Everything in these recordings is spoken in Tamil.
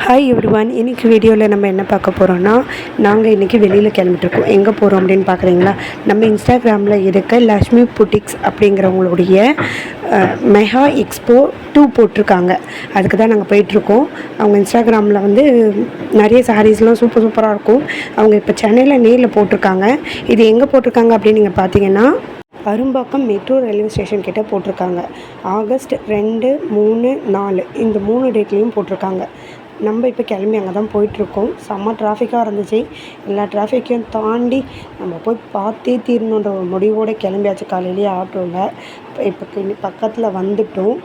Hi everyone. இன்றைக்கி வீடியோவில் நம்ம என்ன பார்க்க போகிறோன்னா, நாங்கள் இன்றைக்கி வெளியில் கிளம்பிட்டுருக்கோம். எங்கே போகிறோம் அப்படின்னு பார்க்குறீங்களா? நம்ம இன்ஸ்டாகிராமில் இருக்க லக்ஷ்மி புட்டிக்ஸ் அப்படிங்கிறவங்களுடைய மெகா எக்ஸ்போ 2 போட்டிருக்காங்க. அதுக்கு தான் நாங்கள் போயிட்டுருக்கோம். அவங்க இன்ஸ்டாகிராமில் வந்து நிறைய சாரீஸ்லாம் சூப்பராக இருக்கும். அவங்க இப்போ சென்னையில் நேரில் போட்டிருக்காங்க. இது எங்கே போட்டிருக்காங்க அப்படின்னு நீங்கள் பார்த்தீங்கன்னா, அரும்பாக்கம் மெட்ரோ ரயில்வே ஸ்டேஷன் கிட்டே போட்டிருக்காங்க. ஆகஸ்ட் 2, 3, 4 இந்த 3 டேட்லேயும் போட்டிருக்காங்க. நம்ம இப்போ கிளம்பி அங்கே தான் போயிட்டுருக்கோம். செம்ம டிராஃபிக்காக இருந்துச்சு. எல்லா டிராஃபிக்கையும் தாண்டி நம்ம போய் பார்த்தே தீரணுன்ற ஒரு முடிவோடு கிளம்பியாச்சு காலையிலேயே ஆட்டோவில். இப்போ பக்கத்தில் வந்துட்டோம்.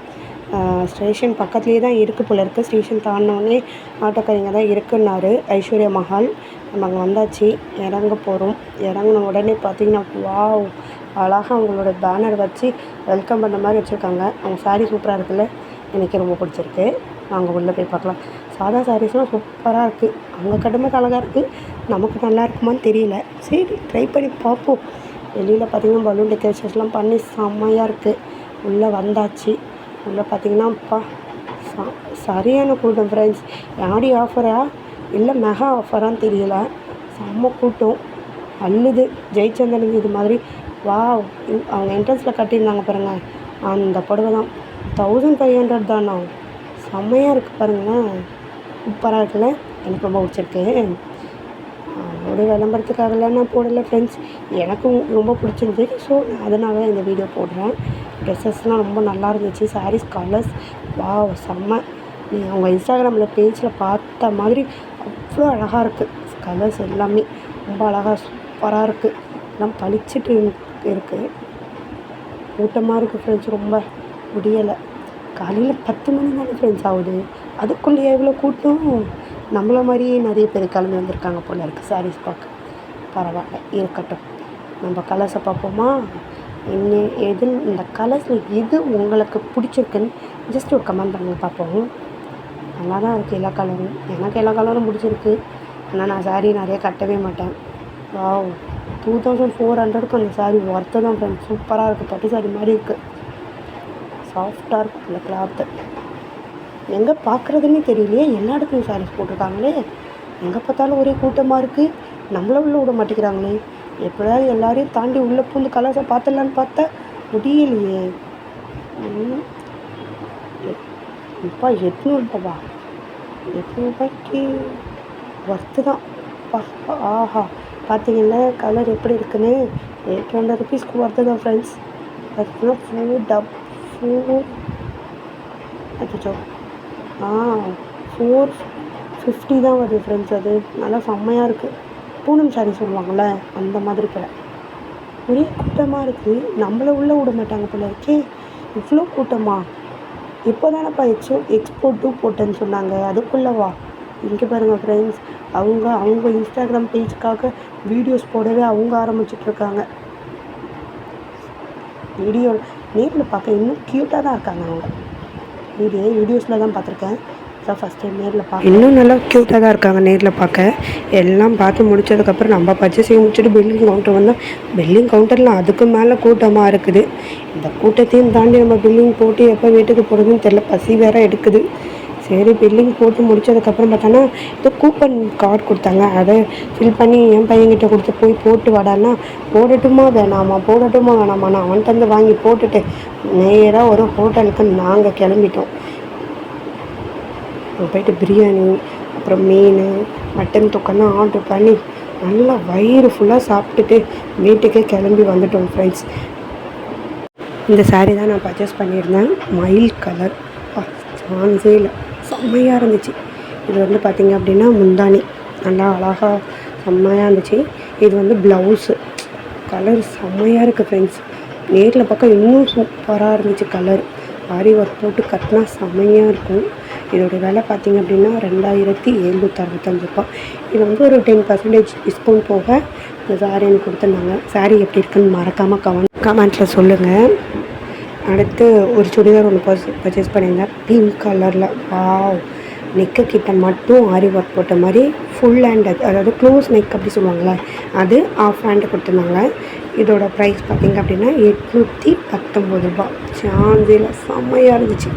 ஸ்டேஷன் பக்கத்துலேயே தான் இருக்குது போல இருக்குது. ஸ்டேஷன் தாண்டினோடனே ஆட்டோக்காரங்க தான் இருக்குன்னாரு ஐஸ்வர்யா மஹால். நம்ம அங்கே வந்தாச்சு, இறங்க போகிறோம். இறங்கின உடனே பார்த்திங்கன்னா வாவ், அழகாக அவங்களோட பேனர் வச்சு வெல்கம் பண்ண மாதிரி வச்சுருக்காங்க. அவங்க சாரீ சூப்பராக இருக்குல்ல, எனக்கு ரொம்ப பிடிச்சிருக்கு. நாங்கள் உள்ளே போய் பார்க்கலாம். சாதா சாரீஸ்லாம் சூப்பராக இருக்குது. அவங்க கடுமை அழகாக இருக்குது. நமக்கு நல்லா இருக்குமான்னு தெரியல. சரி ட்ரை பண்ணி பார்ப்போம். வெளியில் பார்த்திங்கன்னா பலூன் டெக்கரேஷன்ஸ்லாம் பண்ணி செம்மையாக இருக்குது. உள்ளே வந்தாச்சு. உள்ளே பார்த்திங்கன்னா சரியான கூட்டம் ஃப்ரெண்ட்ஸ். ஆடி ஆஃபரா இல்லை மெகா ஆஃபரான்னு தெரியல. செம்ம கூட்டம் அள்ளுது. ஜெயச்சந்திரன் இது மாதிரி வாவ். அவங்க என்ட்ரன்ஸில் கட்டியிருந்தாங்க பாருங்கள், அந்த புடவை தான் 1500 தானா. செம்மையாக இருக்குது பாருங்களேன். சூப்பராக இருக்குல்ல, எனக்கு ரொம்ப பிடிச்சிருக்கு. ஒரு விளம்பரத்துக்காகலாம் நான் போடலை ஃப்ரெண்ட்ஸ், எனக்கும் ரொம்ப பிடிச்சிருந்துச்சு. ஸோ அதனால தான் இந்த வீடியோ போடுறேன். ட்ரெஸ்ஸஸ்லாம் ரொம்ப நல்லா இருந்துச்சு. சாரீஸ் கலர்ஸ் வாவ் செம்ம. நீங்கள் அவங்க இன்ஸ்டாகிராமில் பேஜில் பார்த்த மாதிரி அவ்வளோ அழகாக இருக்குது. கலர்ஸ் எல்லாமே ரொம்ப அழகாக சூப்பராக இருக்குது. எல்லாம் பளிச்சிட்டு இருக்குது. கூட்டமாக இருக்குது ஃப்ரெண்ட்ஸ். ரொம்ப முடியலை. காலையில் 10 மணி தானே ஃப்ரெண்ட்ஸ் ஆகுது. அதுக்குள்ளேயே எவ்வளோ கூட்டம். நம்மள மாதிரியே நிறைய பேர் கிளம்பி வந்திருக்காங்க போல இருக்குது சாரீஸ் பார்க்க. பரவாயில்ல, இருக்கட்டும். நம்ம கலர்ஸை பார்ப்போமா? இந்த கலர்ஸில் எது உங்களுக்கு பிடிச்சிருக்குன்னு ஜஸ்ட் ஒரு கமெண்ட் பண்ணுங்கள் பார்ப்போம். நல்லா தான் இருக்குது எல்லா கலரும். எனக்கு எல்லா கலரும் பிடிச்சிருக்கு. ஆனால் நான் சாரீ நிறைய கட்டவே மாட்டேன். வாவ், 2400க்கு அந்த சாரீ ஒர்த்து தான் ஃப்ரெண்ட்ஸ். சூப்பராக இருக்குது. பட்டு சாரீ மாதிரி இருக்குது. சாஃப்டாக இருக்கும் அந்த கிளாத்து. எங்கே பார்க்குறதுன்னே தெரியலையே, எல்லா இடத்துலையும் சாரீஸ் போட்டிருக்காங்களே. எங்கே பார்த்தாலும் ஒரே கூட்டமாக இருக்குது. நம்மள உள்ளே விட மாட்டேங்கிறாங்களே. எப்படியாவது எல்லாரையும் தாண்டி உள்ளே பூந்து கலர்ஸை பார்த்துடலான்னு பார்த்தா முடியலையே. இப்போ 800 ரூபாவா? 800 ரூபாய்க்கு ஒர்த்து தான். ஆஹா, பார்த்தீங்கன்னா கலர் எப்படி இருக்குன்னு. 800 ருபீஸ்க்கு ஒர்த்து தான் ஃப்ரெண்ட்ஸ். பார்த்தீங்கன்னா 450 தான் வருது ஃப்ரெண்ட்ஸ். அது நல்லா செம்மையாக இருக்குது. பூனம் சாரீ சொல்லுவாங்கள்ல, அந்த மாதிரி போல். ஒரே கூட்டமாக இருக்குது. நம்மளை உள்ளே விட மாட்டாங்க போல இருக்கே. இவ்வளோ கூட்டமா? இப்போ தானேப்பா எக்ஸ்போ 2 போட்டேன்னு சொன்னாங்க. அதுக்குள்ளவா? இங்கே பாருங்கள் ஃப்ரெண்ட்ஸ், அவங்க இன்ஸ்டாகிராம் பேஜுக்காக வீடியோஸ் போடவே அவங்க ஆரம்பிச்சிட்ருக்காங்க. வீடியோ நேரில் பார்க்க இன்னும் க்யூட்டாக தான் இருக்காங்க அவங்க. வீடியோஸில் தான் பார்த்துருக்கேன். தான் ஃபஸ்ட் டைம் நேரில் பார்க்க இன்னும் நல்லா க்யூட்டாக தான் இருக்காங்க நேரில் பார்க்க. எல்லாம் பார்த்து முடித்ததுக்கப்புறம் நம்ம பர்ச்சேசிங் முடிச்சுட்டு பில்லிங் கவுண்டர் வந்தால் பில்லிங் கவுண்டரில் அதுக்கு மேலே கூட்டமாக இருக்குது. இந்த கூட்டத்தையும் தாண்டி நம்ம பில்லிங் போட்டு எப்போ வீட்டுக்கு போகிறதுன்னு தெரியல. பசி வேறு எடுக்குது. சரி பில்லிங் போட்டு முடித்ததுக்கப்புறம் பார்த்தோன்னா இது கூப்பன் கார்டு கொடுத்தாங்க. அதை ஃபில் பண்ணி என் பையன்கிட்ட கொடுத்து போய் போட்டு வாடான்னா, போடட்டுமா வேணாமா நான் அவன்கிட்ட வந்து வாங்கி போட்டுட்டு நேராக ஒரு ஹோட்டலுக்கு நாங்கள் கிளம்பிட்டோம். போயிட்டு பிரியாணி, அப்புறம் மீன், மட்டன் தொக்கெல்லாம் ஆர்டர் பண்ணி நல்லா வயிறு ஃபுல்லாக சாப்பிட்டுட்டு வீட்டுக்கே கிளம்பி வந்துட்டோம் ஃப்ரெண்ட்ஸ். இந்த சாரீ தான் நான் பர்ச்சேஸ் பண்ணியிருந்தேன். மயில் கலர் சான்ஸே இல்லை, செம்மையாக இருந்துச்சு. இது வந்து பார்த்திங்க அப்படின்னா முந்தானி நல்லா அழகாக செம்மையாக இருந்துச்சு. இது வந்து ப்ளவுஸு. கலர் செம்மையாக இருக்குது ஃப்ரெண்ட்ஸ். நேரில் பார்க்க இன்னும் சூப்பராக இருந்துச்சு. கலர் ஆரி ஒர்க் போட்டு கட்டினா செம்மையாக இருக்கும். இதோடய விலை பார்த்திங்க அப்படின்னா 2765 ரூபாய். இது வந்து ஒரு 10% டிஸ்கவுண்ட் போக இந்த சாரீ எனக்கு கொடுத்துருந்தாங்க. சாரீ எப்படி இருக்குன்னு மறக்காமல் கமெண்ட்டில் சொல்லுங்கள். அடுத்து ஒரு சுடிதார் ஒன்று பர்ச்சேஸ் பண்ணியிருந்தேன் பிங்க் கலரில். வாவ், நெக்கு கிட்ட மட்டும் ஆரி ஒர்க் போட்ட மாதிரி ஃபுல் ஹேண்ட், அதாவது க்ளோஸ் நெக் அப்படி சொல்லுவாங்களே, அது ஆஃப் ஹேண்டு கொடுத்துருந்தாங்க. இதோட ப்ரைஸ் பார்த்திங்க அப்படின்னா 819 ரூபாய். சான்ஸில் செம்மையாக இருந்துச்சு.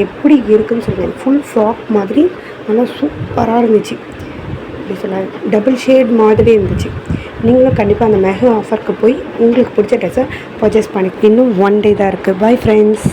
எப்படி இருக்குதுன்னு சொல்லுவேன். ஃபுல் ஃப்ராக் மாதிரி நல்லா சூப்பராக இருந்துச்சு. எப்படி சொல்ல, டபுள் ஷேட் மாதிரி இருந்துச்சு. நீங்களும் கண்டிப்பாக அந்த மெகா ஆஃபருக்கு போய் உங்களுக்கு பிடிச்ச ட்ரெஸ்ஸை பர்ச்சேஸ் பண்ணிக்க. இன்னும் 1 day தான் இருக்குது. Bye friends.